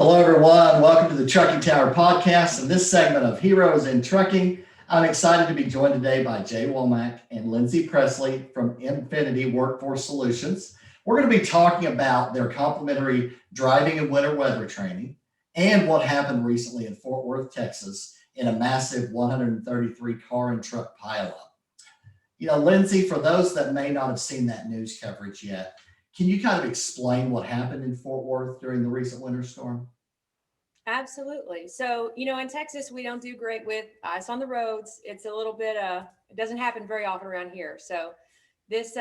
Hello, everyone. Welcome to the Trucking Tower podcast. In this segment of Heroes in Trucking, I'm excited to be joined today by Jay Wommack and Lindsay Presley from Infinit-I Workforce Slutions. We're going to be talking about their complimentary driving and winter weather training and what happened recently in Fort Worth, Texas, in a massive 133 car and truck pileup. Lindsay, for those that may not have seen that news coverage yet, can you kind of explain what happened in Fort Worth during the recent winter storm? Absolutely. So, in Texas, we don't do great with ice on the roads. It's a little bit, it doesn't happen very often around here. So this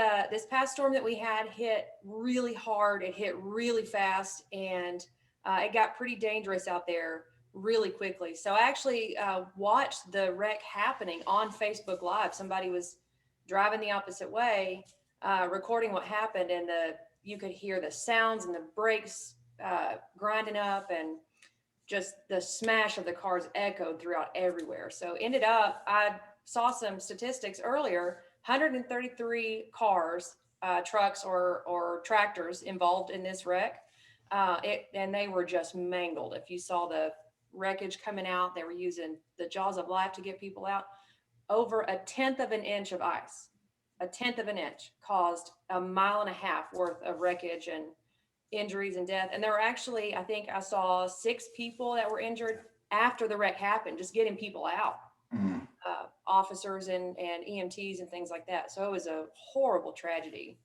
past storm that we had hit really hard. It hit really fast, and it got pretty dangerous out there really quickly. So I actually watched the wreck happening on Facebook Live. Somebody was driving the opposite way, recording what happened, and you could hear the sounds and the brakes grinding up, and just the smash of the cars echoed throughout everywhere. So ended up, I saw some statistics earlier, 133 cars, trucks or tractors involved in this wreck. And they were just mangled. If you saw the wreckage coming out, they were using the jaws of life to get people out. Over a tenth of an inch of ice, a tenth of an inch caused 1.5 miles worth of wreckage and injuries and death. And there were actually, I think I saw 6 people that were injured after the wreck happened, just getting people out, officers and EMTs and things like that. So it was a horrible tragedy.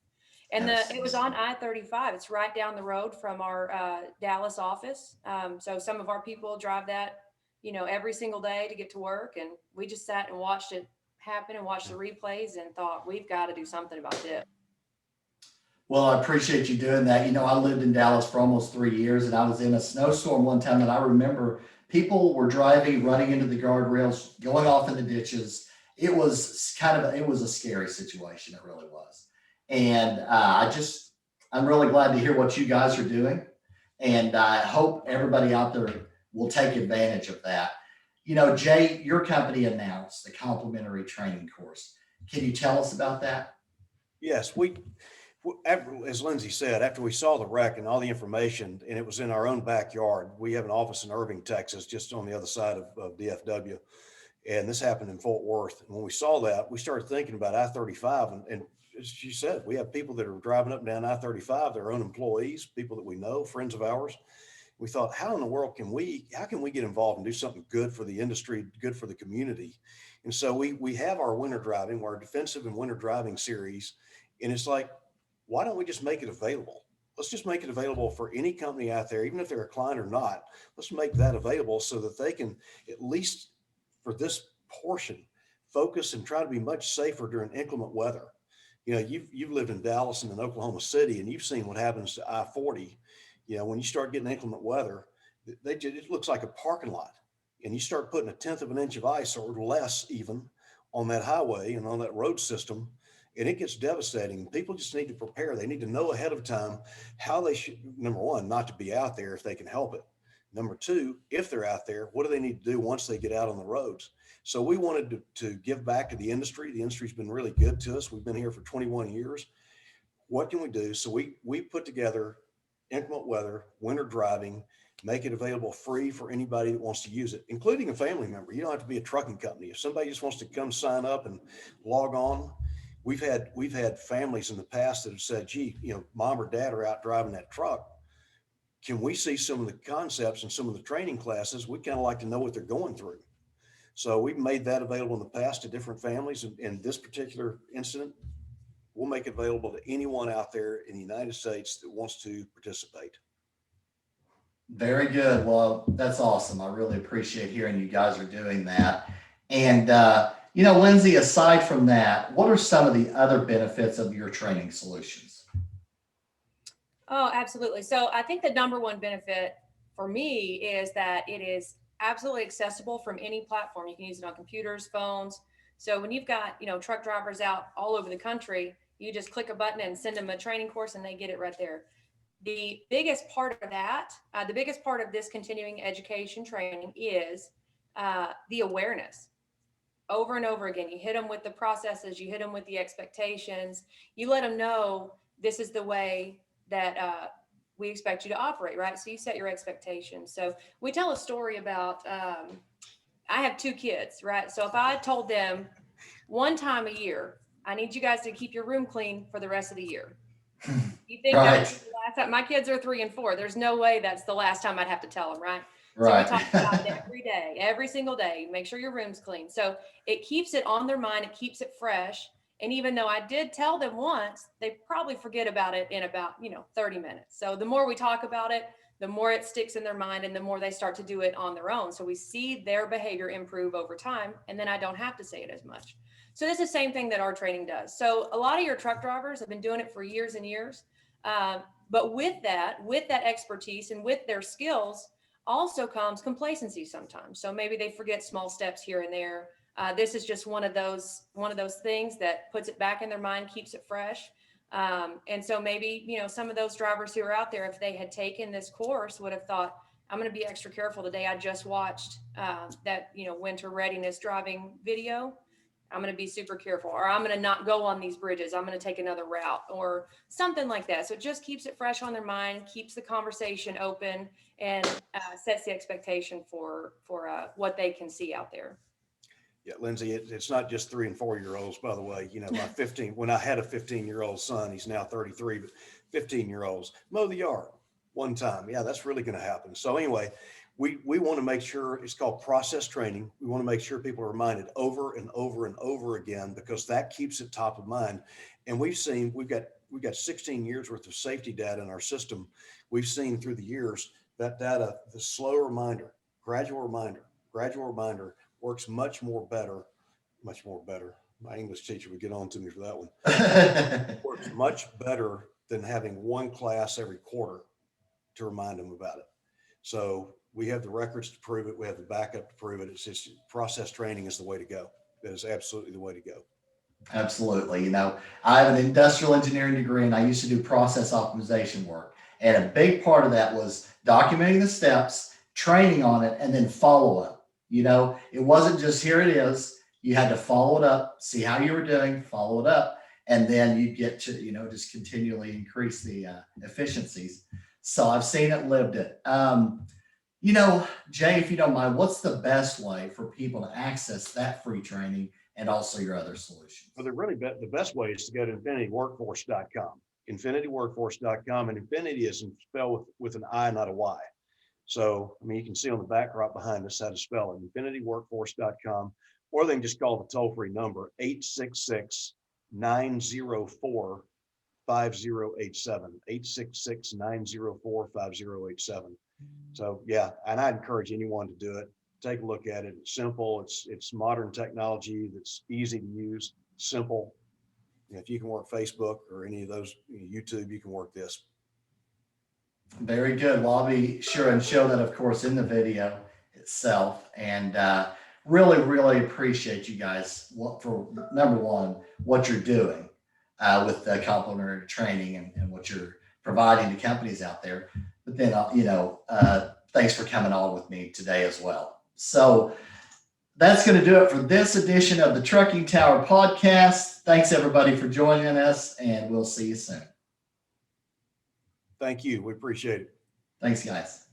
And it was on I-35. It's right down the road from our Dallas office. So some of our people drive that, every single day to get to work. And we just sat and watched it happen and watched the replays and thought, we've got to do something about this. Well, I appreciate you doing that. I lived in Dallas for almost 3 years, and I was in a snowstorm one time, and I remember people were driving, running into the guardrails, going off in the ditches. It was a scary situation. It really was. And I'm really glad to hear what you guys are doing. And I hope everybody out there will take advantage of that. Jay, your company announced the complimentary training course. Can you tell us about that? Yes, as Lindsay said, after we saw the wreck and all the information, and it was in our own backyard, we have an office in Irving, Texas, just on the other side of DFW. And this happened in Fort Worth. And when we saw that, we started thinking about I-35. And as she said, we have people that are driving up and down I-35, their own employees, people that we know, friends of ours. We thought, how in the world can we get involved and do something good for the industry, good for the community? And so we have our winter driving, our defensive and winter driving series. And it's like, why don't we just make it available? Let's just make it available for any company out there, even if they're a client or not. Let's make that available so that they can, at least for this portion, focus and try to be much safer during inclement weather. You've lived in Dallas and in Oklahoma City, and you've seen what happens to I-40. When you start getting inclement weather, it looks like a parking lot, and you start putting a tenth of an inch of ice or less even on that highway and on that road system, and it gets devastating. People just need to prepare. They need to know ahead of time how they should, number one, not to be out there if they can help it. Number two, if they're out there, what do they need to do once they get out on the roads? So we wanted to give back to the industry. The industry's been really good to us. We've been here for 21 years. What can we do? So we put together inclement weather, winter driving, make it available free for anybody that wants to use it, including a family member. You don't have to be a trucking company. If somebody just wants to come sign up and log on, we've had families in the past that have said, gee, mom or dad are out driving that truck. Can we see some of the concepts and some of the training classes? We kind of like to know what they're going through. So we've made that available in the past to different families. In this particular incident, we'll make it available to anyone out there in the United States that wants to participate. Very good. Well, that's awesome. I really appreciate hearing you guys are doing that. And, Lindsay, aside from that, what are some of the other benefits of your training solutions? Oh, absolutely. So I think the number one benefit for me is that it is absolutely accessible from any platform. You can use it on computers, phones. So when you've got, truck drivers out all over the country, you just click a button and send them a training course and they get it right there. The biggest part of that, the biggest part of this continuing education training is the awareness. Over and over again, you hit them with the processes, you hit them with the expectations, you let them know this is the way that we expect you to operate, right? So you set your expectations. So we tell a story about, I have 2 kids, right? So if I told them one time a year, I need you guys to keep your room clean for the rest of the year. You think that was Right. the last time? My kids are 3 and 4. There's no way that's the last time I'd have to tell them, right? So we Right. talk about it every day, every single day. Make sure your room's clean. So it keeps it on their mind. It keeps it fresh. And even though I did tell them once, they probably forget about it in about, 30 minutes. So the more we talk about it, the more it sticks in their mind and the more they start to do it on their own. So we see their behavior improve over time, and then I don't have to say it as much. So this is the same thing that our training does. So a lot of your truck drivers have been doing it for years and years. But with that expertise and with their skills also comes complacency sometimes. So maybe they forget small steps here and there. This is just one of those things that puts it back in their mind, keeps it fresh. And so maybe, some of those drivers who are out there, if they had taken this course, would have thought, I'm going to be extra careful today. I just watched that, winter readiness driving video. I'm going to be super careful, or I'm going to not go on these bridges. I'm going to take another route or something like that. So it just keeps it fresh on their mind, keeps the conversation open, and sets the expectation for what they can see out there. Yeah, Lindsay, it's not just 3 and 4 year olds, by the way. When I had a 15-year-old son, he's now 33, but 15-year-olds mow the yard one time. Yeah, that's really going to happen. So anyway, we want to make sure, it's called process training. We want to make sure people are reminded over and over and over again, because that keeps it top of mind. And we've got 16 years worth of safety data in our system. We've seen through the years that data, the slow reminder, gradual reminder works much more better. My English teacher would get on to me for that one. Works much better than having one class every quarter to remind them about it. So we have the records to prove it. We have the backup to prove it. It's just process training is the way to go. That is absolutely the way to go. Absolutely. I have an industrial engineering degree and I used to do process optimization work. And a big part of that was documenting the steps, training on it, and then follow up. It wasn't just here it is. You had to follow it up, see how you were doing, follow it up, and then you get to, just continually increase the efficiencies. So I've seen it, lived it. Jay, if you don't mind, what's the best way for people to access that free training and also your other solutions? Well, the best way is to go to Infinit-I-Workforce.com. Infinit-I-Workforce.com, and Infinity is spelled with an I, not a Y. So, you can see on the back right behind us how to spell it, Infinit-I-Workforce.com, or they can just call the toll-free number 866-904-5087, 866-904-5087. So yeah, and I encourage anyone to do it. Take a look at it. It's simple. It's modern technology that's easy to use, simple. If you can work Facebook or any of those, YouTube, you can work this. Very good. Well, I'll be sure and show that, of course, in the video itself. And really, really appreciate you guys for number one, what you're doing with the complementary training and what you're providing to companies out there. But then, thanks for coming on with me today as well. So that's going to do it for this edition of the Trucking Tower podcast. Thanks, everybody, for joining us, and we'll see you soon. Thank you. We appreciate it. Thanks, guys.